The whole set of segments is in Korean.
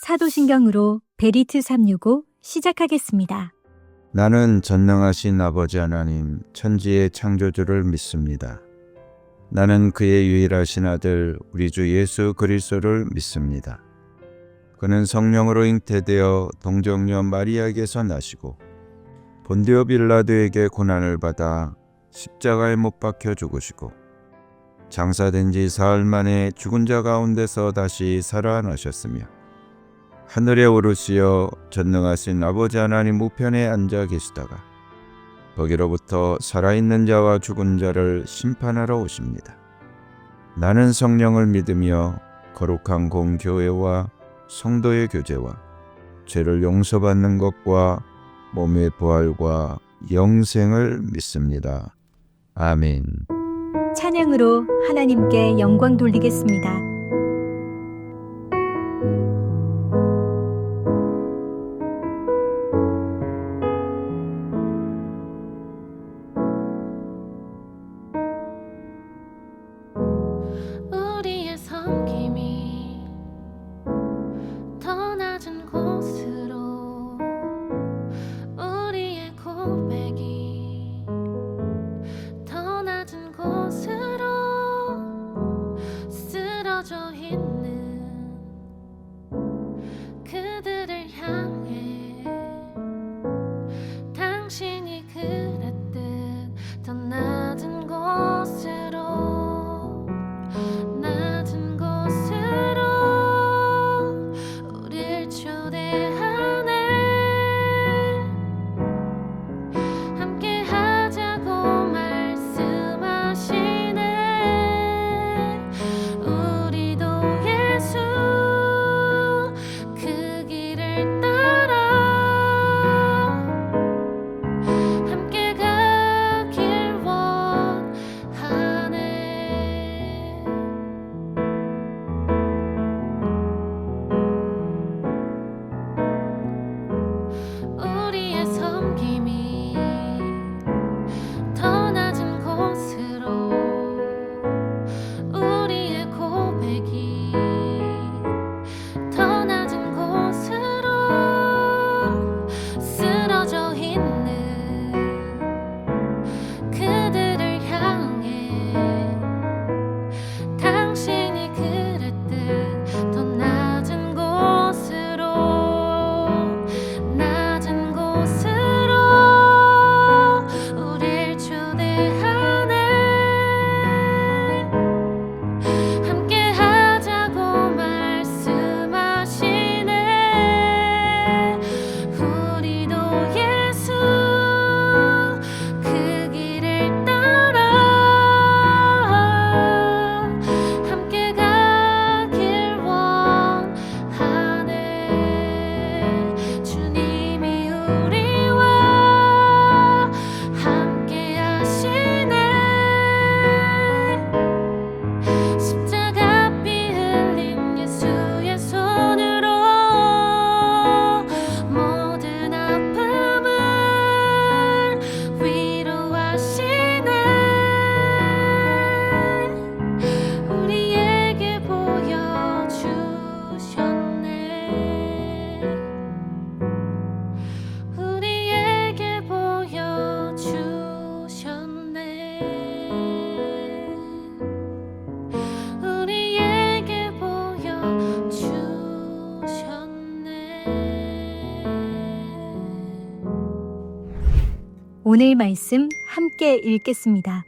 사도신경으로 베리트 365 시작하겠습니다. 나는 전능하신 아버지 하나님 천지의 창조주를 믿습니다. 나는 그의 유일하신 아들 우리 주 예수 그리스도를 믿습니다. 그는 성령으로 잉태되어 동정녀 마리아에게서 나시고 본디오 빌라도에게 고난을 받아 십자가에 못 박혀 죽으시고 장사된 지 사흘 만에 죽은 자 가운데서 다시 살아나셨으며 하늘에 오르시어 전능하신 아버지 하나님 우편에 앉아 계시다가 거기로부터 살아있는 자와 죽은 자를 심판하러 오십니다. 나는 성령을 믿으며 거룩한 공교회와 성도의 교제와 죄를 용서받는 것과 몸의 부활과 영생을 믿습니다. 아멘. 찬양으로 하나님께 영광 돌리겠습니다. 오늘 말씀 함께 읽겠습니다.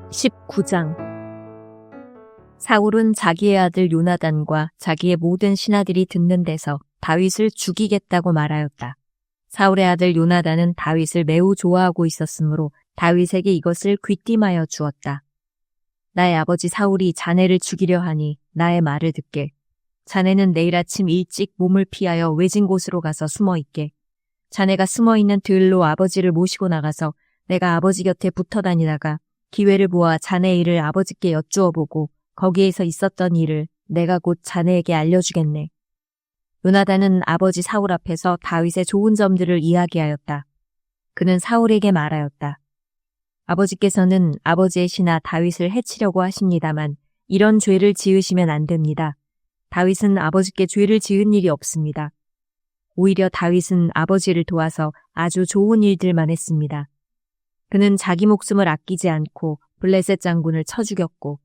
19장. 사울은 자기의 아들 요나단과 자기의 모든 신하들이 듣는 데서 다윗을 죽이겠다고 말하였다. 사울의 아들 요나단은 다윗을 매우 좋아하고 있었으므로 다윗에게 이것을 귀띔하여 주었다. 나의 아버지 사울이 자네를 죽이려 하니 나의 말을 듣게. 자네는 내일 아침 일찍 몸을 피하여 외진 곳으로 가서 숨어 있게. 자네가 숨어 있는 들로 아버지를 모시고 나가서 내가 아버지 곁에 붙어 다니다가 기회를 보아 자네 일을 아버지께 여쭈어 보고 거기에서 있었던 일을 내가 곧 자네에게 알려주겠네. 요나단은 아버지 사울 앞에서 다윗의 좋은 점들을 이야기하였다. 그는 사울에게 말하였다. 아버지께서는 아버지의 신하 다윗을 해치려고 하십니다만 이런 죄를 지으시면 안 됩니다. 다윗은 아버지께 죄를 지은 일이 없습니다. 오히려 다윗은 아버지를 도와서 아주 좋은 일들만 했습니다. 그는 자기 목숨을 아끼지 않고 블레셋 장군을 쳐 죽였고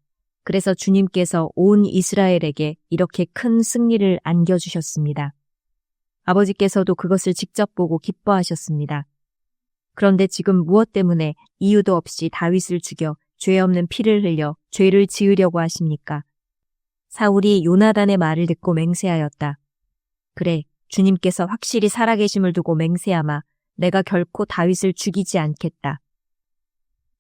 그래서 주님께서 온 이스라엘에게 이렇게 큰 승리를 안겨주셨습니다. 아버지께서도 그것을 직접 보고 기뻐하셨습니다. 그런데 지금 무엇 때문에 이유도 없이 다윗을 죽여 죄 없는 피를 흘려 죄를 지으려고 하십니까? 사울이 요나단의 말을 듣고 맹세하였다. 그래, 주님께서 확실히 살아계심을 두고 맹세하마 내가 결코 다윗을 죽이지 않겠다.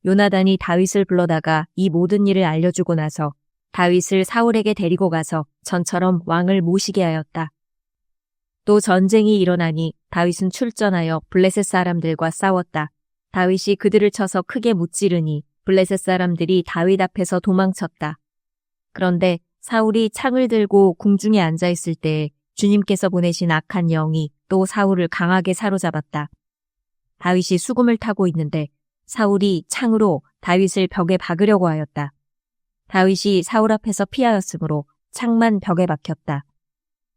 요나단이 다윗을 불러다가 이 모든 일을 알려주고 나서 다윗을 사울에게 데리고 가서 전처럼 왕을 모시게 하였다. 또 전쟁이 일어나니 다윗은 출전하여 블레셋 사람들과 싸웠다. 다윗이 그들을 쳐서 크게 무찌르니 블레셋 사람들이 다윗 앞에서 도망쳤다. 그런데 사울이 창을 들고 궁중에 앉아 있을 때에 주님께서 보내신 악한 영이 또 사울을 강하게 사로잡았다. 다윗이 수금을 타고 있는데 사울이 창으로 다윗을 벽에 박으려고 하였다. 다윗이 사울 앞에서 피하였으므로 창만 벽에 박혔다.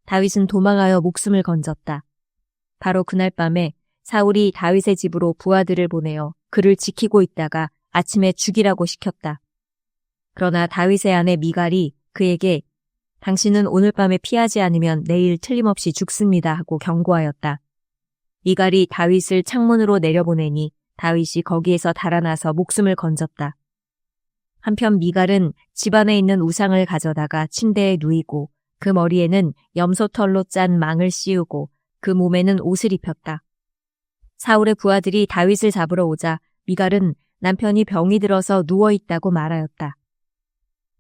다윗은 도망하여 목숨을 건졌다. 바로 그날 밤에 사울이 다윗의 집으로 부하들을 보내어 그를 지키고 있다가 아침에 죽이라고 시켰다. 그러나 다윗의 아내 미갈이 그에게 당신은 오늘 밤에 피하지 않으면 내일 틀림없이 죽습니다 하고 경고하였다. 미갈이 다윗을 창문으로 내려보내니 다윗이 거기에서 달아나서 목숨을 건졌다. 한편 미갈은 집안에 있는 우상을 가져다가 침대에 누이고 그 머리에는 염소털로 짠 망을 씌우고 그 몸에는 옷을 입혔다. 사울의 부하들이 다윗을 잡으러 오자 미갈은 남편이 병이 들어서 누워있다고 말하였다.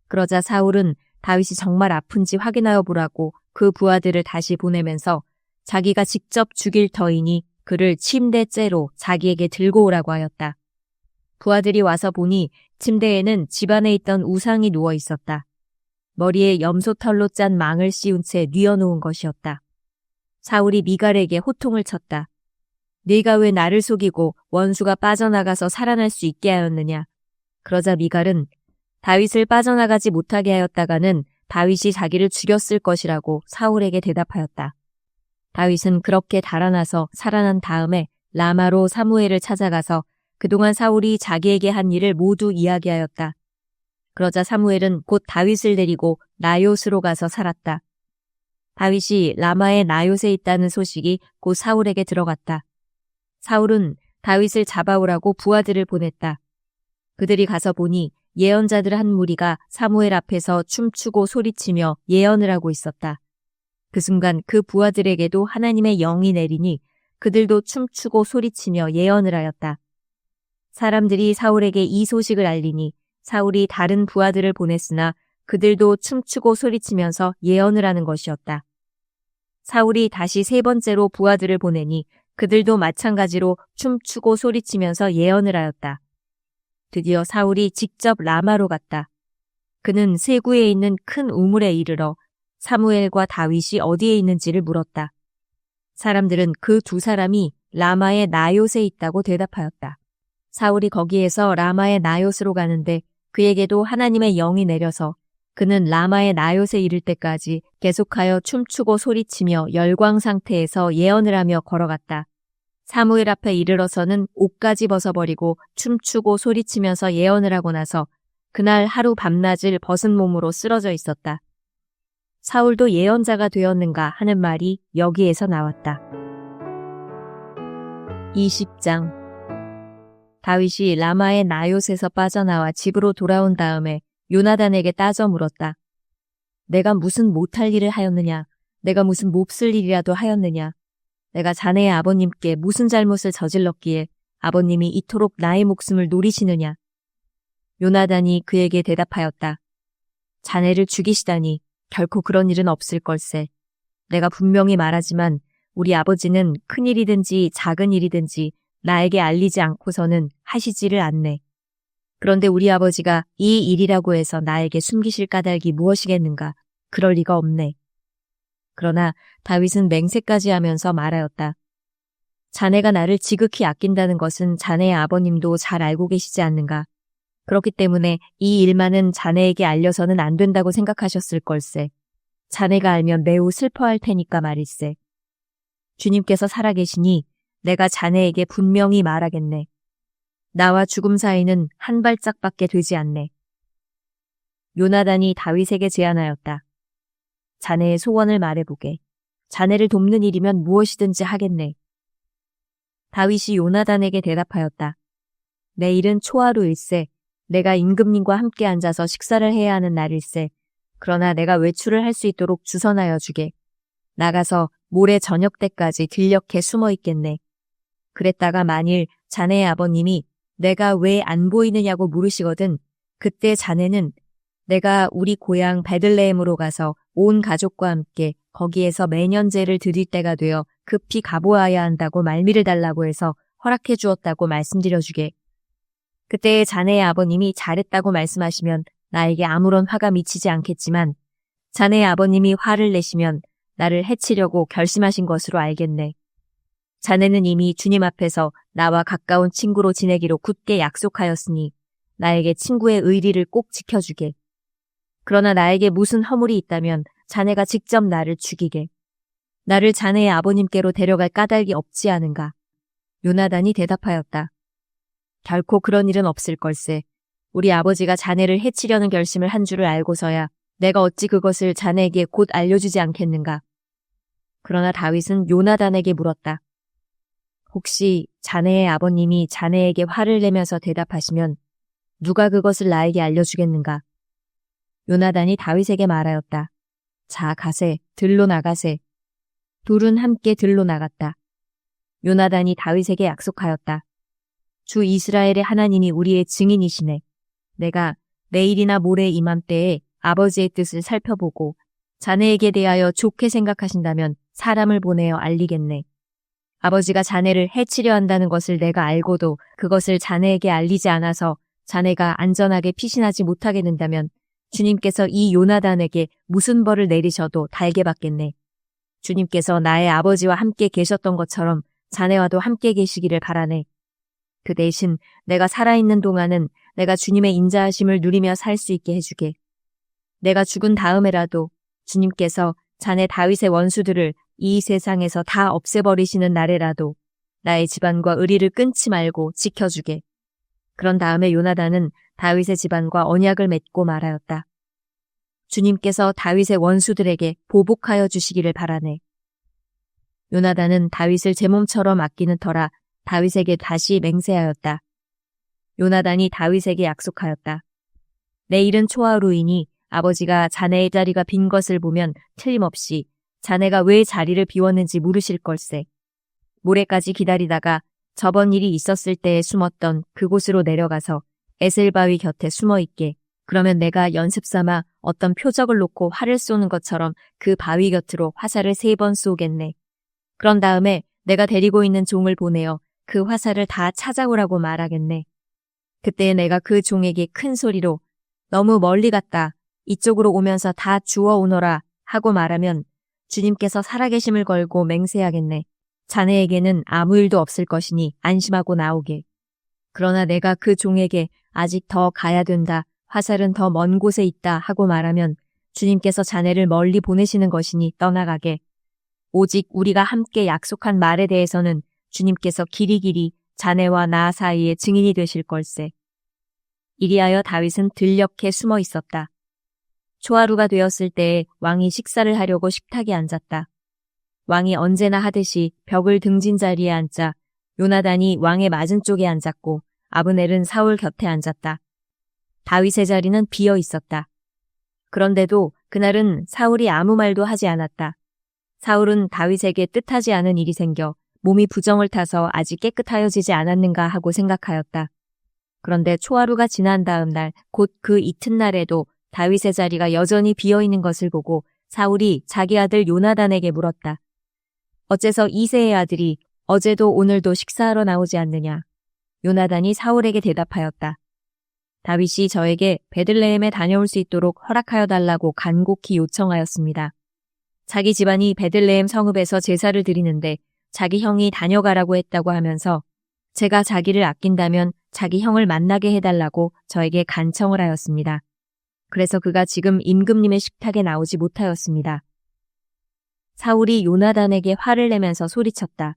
그러자 사울은 다윗이 정말 아픈지 확인하여 보라고 그 부하들을 다시 보내면서 자기가 직접 죽일 터이니 그를 침대째로 자기에게 들고 오라고 하였다. 부하들이 와서 보니 침대에는 집안에 있던 우상이 누워 있었다. 머리에 염소털로 짠 망을 씌운 채 뉘어놓은 것이었다. 사울이 미갈에게 호통을 쳤다. 네가 왜 나를 속이고 원수가 빠져나가서 살아날 수 있게 하였느냐. 그러자 미갈은 다윗을 빠져나가지 못하게 하였다가는 다윗이 자기를 죽였을 것이라고 사울에게 대답하였다. 다윗은 그렇게 달아나서 살아난 다음에 라마로 사무엘을 찾아가서 그동안 사울이 자기에게 한 일을 모두 이야기하였다. 그러자 사무엘은 곧 다윗을 데리고 나요스로 가서 살았다. 다윗이 라마의 나요스에 있다는 소식이 곧 사울에게 들어갔다. 사울은 다윗을 잡아오라고 부하들을 보냈다. 그들이 가서 보니 예언자들 한 무리가 사무엘 앞에서 춤추고 소리치며 예언을 하고 있었다. 그 순간 그 부하들에게도 하나님의 영이 내리니 그들도 춤추고 소리치며 예언을 하였다. 사람들이 사울에게 이 소식을 알리니 사울이 다른 부하들을 보냈으나 그들도 춤추고 소리치면서 예언을 하는 것이었다. 사울이 다시 세 번째로 부하들을 보내니 그들도 마찬가지로 춤추고 소리치면서 예언을 하였다. 드디어 사울이 직접 라마로 갔다. 그는 세구에 있는 큰 우물에 이르러 사무엘과 다윗이 어디에 있는지를 물었다. 사람들은 그 두 사람이 라마의 나요스에 있다고 대답하였다. 사울이 거기에서 라마의 나요스로 가는데 그에게도 하나님의 영이 내려서 그는 라마의 나요스에 이를 때까지 계속하여 춤추고 소리치며 열광 상태에서 예언을 하며 걸어갔다. 사무엘 앞에 이르러서는 옷까지 벗어버리고 춤추고 소리치면서 예언을 하고 나서 그날 하루 밤낮을 벗은 몸으로 쓰러져 있었다. 사울도 예언자가 되었는가 하는 말이 여기에서 나왔다. 20장 다윗이 라마의 나요스에서 빠져나와 집으로 돌아온 다음에 요나단에게 따져 물었다. 내가 무슨 못할 일을 하였느냐? 내가 무슨 몹쓸 일이라도 하였느냐? 내가 자네의 아버님께 무슨 잘못을 저질렀기에 아버님이 이토록 나의 목숨을 노리시느냐? 요나단이 그에게 대답하였다. 자네를 죽이시다니 결코 그런 일은 없을 걸세. 내가 분명히 말하지만 우리 아버지는 큰 일이든지 작은 일이든지 나에게 알리지 않고서는 하시지를 않네. 그런데 우리 아버지가 이 일이라고 해서 나에게 숨기실 까닭이 무엇이겠는가? 그럴 리가 없네. 그러나 다윗은 맹세까지 하면서 말하였다. 자네가 나를 지극히 아낀다는 것은 자네의 아버님도 잘 알고 계시지 않는가. 그렇기 때문에 이 일만은 자네에게 알려서는 안 된다고 생각하셨을 걸세. 자네가 알면 매우 슬퍼할 테니까 말일세. 주님께서 살아계시니 내가 자네에게 분명히 말하겠네. 나와 죽음 사이는 한 발짝밖에 되지 않네. 요나단이 다윗에게 제안하였다. 자네의 소원을 말해보게. 자네를 돕는 일이면 무엇이든지 하겠네. 다윗이 요나단에게 대답하였다. 내일은 초하루일세. 내가 임금님과 함께 앉아서 식사를 해야 하는 날일세. 그러나 내가 외출을 할 수 있도록 주선하여 주게. 나가서 모레 저녁 때까지 들녘에 숨어 있겠네. 그랬다가 만일 자네의 아버님이 내가 왜 안 보이느냐고 물으시거든 그때 자네는 내가 우리 고향 베들레헴으로 가서 온 가족과 함께 거기에서 매년제를 드릴 때가 되어 급히 가보아야 한다고 말미를 달라고 해서 허락해 주었다고 말씀드려주게. 그때 자네의 아버님이 잘했다고 말씀하시면 나에게 아무런 화가 미치지 않겠지만 자네의 아버님이 화를 내시면 나를 해치려고 결심하신 것으로 알겠네. 자네는 이미 주님 앞에서 나와 가까운 친구로 지내기로 굳게 약속하였으니 나에게 친구의 의리를 꼭 지켜주게. 그러나 나에게 무슨 허물이 있다면 자네가 직접 나를 죽이게. 나를 자네의 아버님께로 데려갈 까닭이 없지 않은가. 요나단이 대답하였다. 결코 그런 일은 없을 걸세. 우리 아버지가 자네를 해치려는 결심을 한 줄을 알고서야 내가 어찌 그것을 자네에게 곧 알려주지 않겠는가. 그러나 다윗은 요나단에게 물었다. 혹시 자네의 아버님이 자네에게 화를 내면서 대답하시면 누가 그것을 나에게 알려주겠는가? 요나단이 다윗에게 말하였다. 자, 가세, 들로 나가세. 둘은 함께 들로 나갔다. 요나단이 다윗에게 약속하였다. 주 이스라엘의 하나님이 우리의 증인이시네. 내가 내일이나 모레 이맘때에 아버지의 뜻을 살펴보고 자네에게 대하여 좋게 생각하신다면 사람을 보내어 알리겠네. 아버지가 자네를 해치려 한다는 것을 내가 알고도 그것을 자네에게 알리지 않아서 자네가 안전하게 피신하지 못하게 된다면 주님께서 이 요나단에게 무슨 벌을 내리셔도 달게 받겠네. 주님께서 나의 아버지와 함께 계셨던 것처럼 자네와도 함께 계시기를 바라네. 그 대신 내가 살아있는 동안은 내가 주님의 인자하심을 누리며 살 수 있게 해주게. 내가 죽은 다음에라도 주님께서 자네 다윗의 원수들을 이 세상에서 다 없애버리시는 날에라도 나의 집안과 의리를 끊지 말고 지켜주게. 그런 다음에 요나단은 다윗의 집안과 언약을 맺고 말하였다. 주님께서 다윗의 원수들에게 보복하여 주시기를 바라네. 요나단은 다윗을 제 몸처럼 아끼는 터라 다윗에게 다시 맹세하였다. 요나단이 다윗에게 약속하였다. 내일은 초하루이니 아버지가 자네의 자리가 빈 것을 보면 틀림없이 자네가 왜 자리를 비웠는지 물으실 걸세. 모레까지 기다리다가 저번 일이 있었을 때에 숨었던 그곳으로 내려가서 에셀바위 곁에 숨어 있게. 그러면 내가 연습삼아 어떤 표적을 놓고 활을 쏘는 것처럼 그 바위 곁으로 화살을 3번 쏘겠네. 그런 다음에 내가 데리고 있는 종을 보내어 그 화살을 다 찾아오라고 말하겠네. 그때 내가 그 종에게 큰 소리로 너무 멀리 갔다. 이쪽으로 오면서 다 주워 오너라 하고 말하면 주님께서 살아계심을 걸고 맹세하겠네. 자네에게는 아무 일도 없을 것이니 안심하고 나오게. 그러나 내가 그 종에게 아직 더 가야 된다. 화살은 더 먼 곳에 있다 하고 말하면 주님께서 자네를 멀리 보내시는 것이니 떠나가게. 오직 우리가 함께 약속한 말에 대해서는 주님께서 길이길이 자네와 나 사이에 증인이 되실 걸세. 이리하여 다윗은 들녘에 숨어 있었다. 초하루가 되었을 때에 왕이 식사를 하려고 식탁에 앉았다. 왕이 언제나 하듯이 벽을 등진 자리에 앉자 요나단이 왕의 맞은쪽에 앉았고 아브넬은 사울 곁에 앉았다. 다윗의 자리는 비어 있었다. 그런데도 그날은 사울이 아무 말도 하지 않았다. 사울은 다윗에게 뜻하지 않은 일이 생겨 몸이 부정을 타서 아직 깨끗하여지지 않았는가 하고 생각하였다. 그런데 초하루가 지난 다음 날, 곧 그 이튿날에도 다윗의 자리가 여전히 비어있는 것을 보고 사울이 자기 아들 요나단에게 물었다. 어째서 이새의 아들이 어제도 오늘도 식사하러 나오지 않느냐? 요나단이 사울에게 대답하였다. 다윗이 저에게 베들레헴에 다녀올 수 있도록 허락하여 달라고 간곡히 요청하였습니다. 자기 집안이 베들레헴 성읍에서 제사를 드리는데 자기 형이 다녀가라고 했다고 하면서 제가 자기를 아낀다면 자기 형을 만나게 해달라고 저에게 간청을 하였습니다. 그래서 그가 지금 임금님의 식탁에 나오지 못하였습니다. 사울이 요나단에게 화를 내면서 소리쳤다.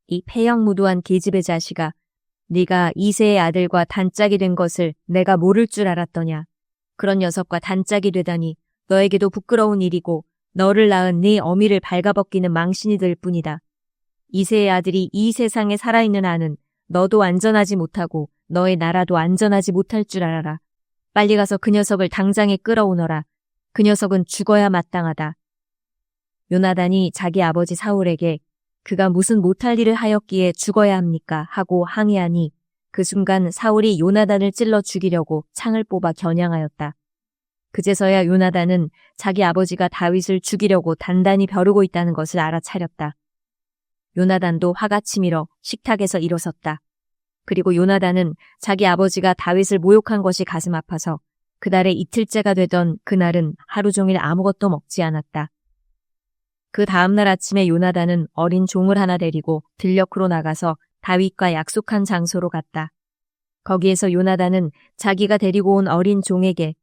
이 폐역무도한 계집의 자식아, 네가 이새의 아들과 단짝이 된 것을 내가 모를 줄 알았더냐. 그런 녀석과 단짝이 되다니 너에게도 부끄러운 일이고 너를 낳은 네 어미를 발가벗기는 망신이 될 뿐이다. 이새의 아들이 이 세상에 살아있는 한은 너도 안전하지 못하고 너의 나라도 안전하지 못할 줄 알아라. 빨리 가서 그 녀석을 당장에 끌어오너라. 그 녀석은 죽어야 마땅하다. 요나단이 자기 아버지 사울에게 그가 무슨 못할 일을 하였기에 죽어야 합니까? 하고 항의하니 그 순간 사울이 요나단을 찔러 죽이려고 창을 뽑아 겨냥하였다. 그제서야 요나단은 자기 아버지가 다윗을 죽이려고 단단히 벼르고 있다는 것을 알아차렸다. 요나단도 화가 치밀어 식탁에서 일어섰다. 그리고 요나단은 자기 아버지가 다윗을 모욕한 것이 가슴 아파서 그날에 이틀째가 되던 그날은 하루 종일 아무것도 먹지 않았다. 그 다음날 아침에 요나단은 어린 종을 하나 데리고 들녘으로 나가서 다윗과 약속한 장소로 갔다. 거기에서 요나단은 자기가 데리고 온 어린 종에게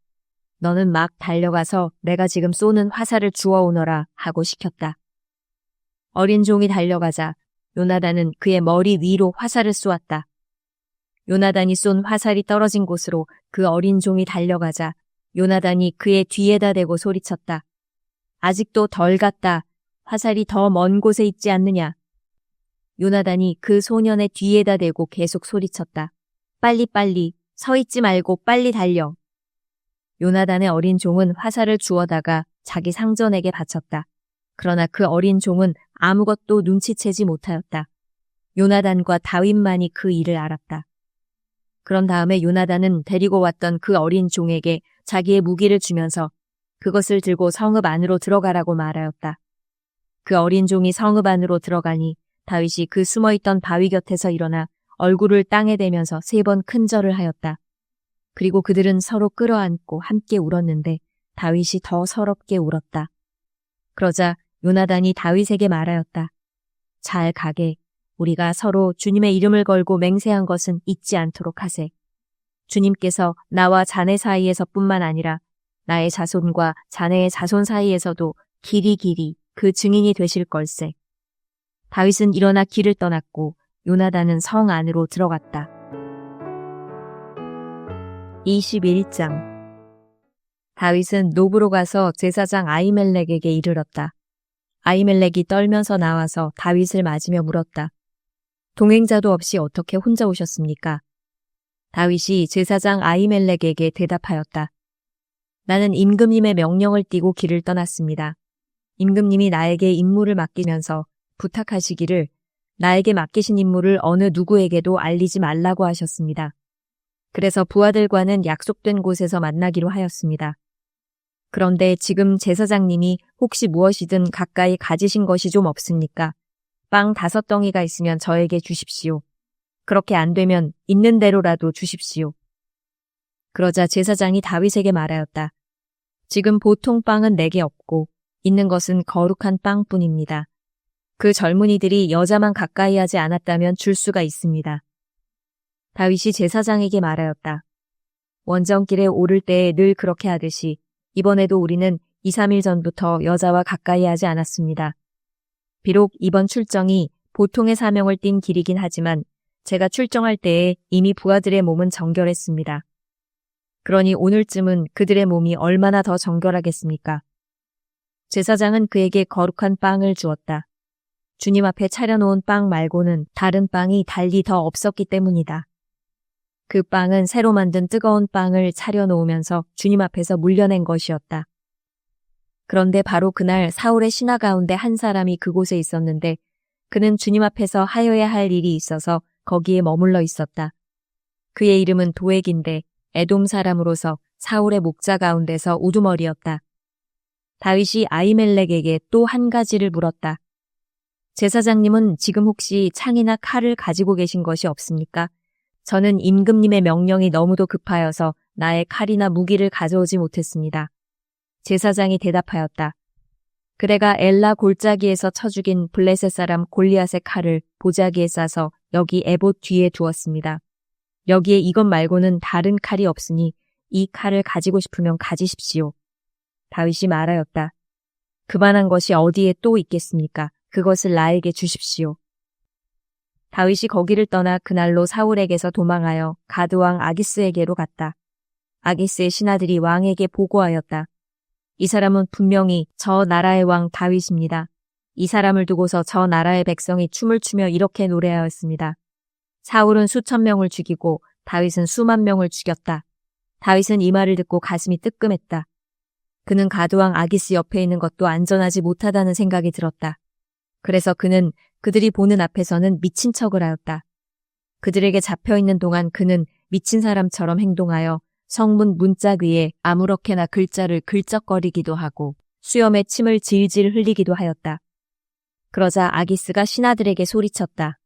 너는 막 달려가서 내가 지금 쏘는 화살을 주워오너라 하고 시켰다. 어린 종이 달려가자 요나단은 그의 머리 위로 화살을 쏘았다. 요나단이 쏜 화살이 떨어진 곳으로 그 어린 종이 달려가자 요나단이 그의 뒤에다 대고 소리쳤다. 아직도 덜 갔다. 화살이 더 먼 곳에 있지 않느냐. 요나단이 그 소년의 뒤에다 대고 계속 소리쳤다. 빨리빨리 서 있지 말고 빨리 달려. 요나단의 어린 종은 화살을 주워다가 자기 상전에게 바쳤다. 그러나 그 어린 종은 아무것도 눈치채지 못하였다. 요나단과 다윗만이 그 일을 알았다. 그런 다음에 요나단은 데리고 왔던 그 어린 종에게 자기의 무기를 주면서 그것을 들고 성읍 안으로 들어가라고 말하였다. 그 어린 종이 성읍 안으로 들어가니 다윗이 그 숨어있던 바위 곁에서 일어나 얼굴을 땅에 대면서 3번 큰 절을 하였다. 그리고 그들은 서로 끌어안고 함께 울었는데 다윗이 더 서럽게 울었다. 그러자 요나단이 다윗에게 말하였다. 잘 가게. 우리가 서로 주님의 이름을 걸고 맹세한 것은 잊지 않도록 하세. 주님께서 나와 자네 사이에서뿐만 아니라 나의 자손과 자네의 자손 사이에서도 길이 그 증인이 되실 걸세. 다윗은 일어나 길을 떠났고 요나단은 성 안으로 들어갔다. 21장 다윗은 노브로 가서 제사장 아히멜렉에게 이르렀다. 아히멜렉이 떨면서 나와서 다윗을 맞으며 물었다. 동행자도 없이 어떻게 혼자 오셨습니까? 다윗이 제사장 아히멜렉에게 대답하였다. 나는 임금님의 명령을 띠고 길을 떠났습니다. 임금님이 나에게 임무를 맡기면서 부탁하시기를 나에게 맡기신 임무를 어느 누구에게도 알리지 말라고 하셨습니다. 그래서 부하들과는 약속된 곳에서 만나기로 하였습니다. 그런데 지금 제사장님이 혹시 무엇이든 가까이 가지신 것이 좀 없습니까? 빵 5덩이가 있으면 저에게 주십시오. 그렇게 안 되면 있는 대로라도 주십시오. 그러자 제사장이 다윗에게 말하였다. 지금 보통 빵은 내게 없고 있는 것은 거룩한 빵뿐입니다. 그 젊은이들이 여자만 가까이 하지 않았다면 줄 수가 있습니다. 다윗이 제사장에게 말하였다. 원정길에 오를 때에 늘 그렇게 하듯이 이번에도 우리는 2, 3일 전부터 여자와 가까이 하지 않았습니다. 비록 이번 출정이 보통의 사명을 띤 길이긴 하지만 제가 출정할 때에 이미 부하들의 몸은 정결했습니다. 그러니 오늘쯤은 그들의 몸이 얼마나 더 정결하겠습니까? 제사장은 그에게 거룩한 빵을 주었다. 주님 앞에 차려놓은 빵 말고는 다른 빵이 달리 더 없었기 때문이다. 그 빵은 새로 만든 뜨거운 빵을 차려놓으면서 주님 앞에서 물려낸 것이었다. 그런데 바로 그날 사울의 신하 가운데 한 사람이 그곳에 있었는데 그는 주님 앞에서 하여야 할 일이 있어서 거기에 머물러 있었다. 그의 이름은 도액인데 에돔 사람으로서 사울의 목자 가운데서 우두머리였다. 다윗이 아히멜렉에게 또 한 가지를 물었다. 제사장님은 지금 혹시 창이나 칼을 가지고 계신 것이 없습니까? 저는 임금님의 명령이 너무도 급하여서 나의 칼이나 무기를 가져오지 못했습니다. 제사장이 대답하였다. 그래가 엘라 골짜기에서 쳐 죽인 블레셋 사람 골리앗의 칼을 보자기에 싸서 여기 에봇 뒤에 두었습니다. 여기에 이것 말고는 다른 칼이 없으니 이 칼을 가지고 싶으면 가지십시오. 다윗이 말하였다. 그만한 것이 어디에 또 있겠습니까? 그것을 나에게 주십시오. 다윗이 거기를 떠나 그날로 사울에게서 도망하여 가드왕 아기스에게로 갔다. 아기스의 신하들이 왕에게 보고하였다. 이 사람은 분명히 저 나라의 왕 다윗입니다. 이 사람을 두고서 저 나라의 백성이 춤을 추며 이렇게 노래하였습니다. 사울은 수천 명을 죽이고 다윗은 수만 명을 죽였다. 다윗은 이 말을 듣고 가슴이 뜨끔했다. 그는 가드왕 아기스 옆에 있는 것도 안전하지 못하다는 생각이 들었다. 그래서 그는 그들이 보는 앞에서는 미친 척을 하였다. 그들에게 잡혀있는 동안 그는 미친 사람처럼 행동하여 성문 문짝 위에 아무렇게나 글자를 긁적거리기도 하고 수염에 침을 질질 흘리기도 하였다. 그러자 아기스가 신하들에게 소리쳤다.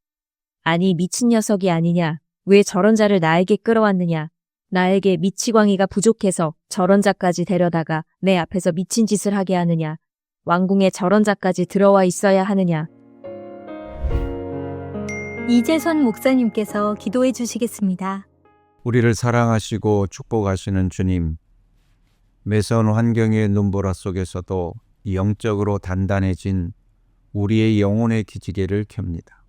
아니 미친 녀석이 아니냐. 왜 저런 자를 나에게 끌어왔느냐. 나에게 미치광이가 부족해서 저런 자까지 데려다가 내 앞에서 미친 짓을 하게 하느냐. 왕궁에 저런 자까지 들어와 있어야 하느냐. 이재선 목사님께서 기도해 주시겠습니다. 우리를 사랑하시고 축복하시는 주님, 매서운 환경의 눈보라 속에서도 영적으로 단단해진 우리의 영혼의 기지개를 켭니다.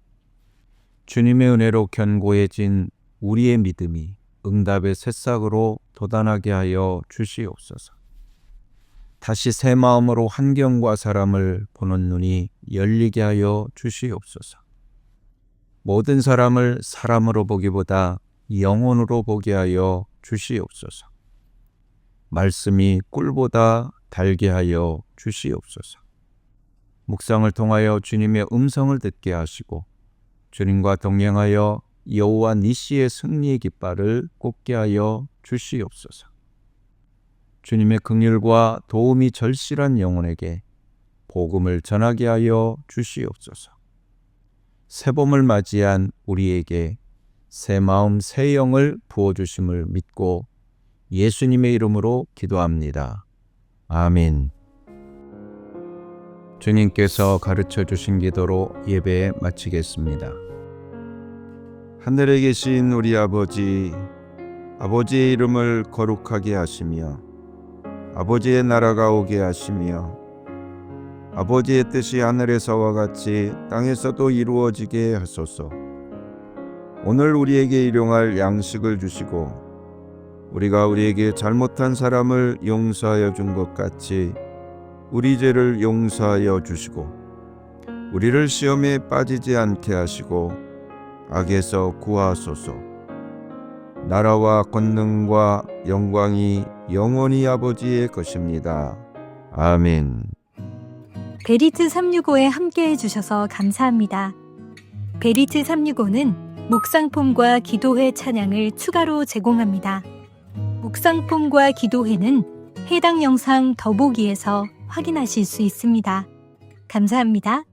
주님의 은혜로 견고해진 우리의 믿음이 응답의 새싹으로 돋아나게 하여 주시옵소서. 다시 새 마음으로 환경과 사람을 보는 눈이 열리게 하여 주시옵소서. 모든 사람을 사람으로 보기보다 영혼으로 보게 하여 주시옵소서. 말씀이 꿀보다 달게 하여 주시옵소서. 묵상을 통하여 주님의 음성을 듣게 하시고 주님과 동행하여 여호와 니시의 승리의 깃발을 꽂게 하여 주시옵소서. 주님의 긍휼과 도움이 절실한 영혼에게 복음을 전하게 하여 주시옵소서. 새봄을 맞이한 우리에게 새 마음 새 영을 부어주심을 믿고 예수님의 이름으로 기도합니다. 아멘. 주님께서 가르쳐 주신 기도로 예배 마치겠습니다. 하늘에 계신 우리 아버지, 아버지의 이름을 거룩하게 하시며 아버지의 나라가 오게 하시며 아버지의 뜻이 하늘에서와 같이 땅에서도 이루어지게 하소서. 오늘 우리에게 일용할 양식을 주시고 우리가 우리에게 잘못한 사람을 용서하여 준 것 같이 우리 죄를 용서하여 주시고 우리를 시험에 빠지지 않게 하시고 악에서 구하소서. 나라와 권능과 영광이 영원히 아버지의 것입니다. 아멘. 베리트 365에 함께해 주셔서 감사합니다. 베리트 365는 묵상폼과 기도회 찬양을 추가로 제공합니다. 묵상폼과 기도회는 해당 영상 더보기에서 확인하실 수 있습니다. 감사합니다.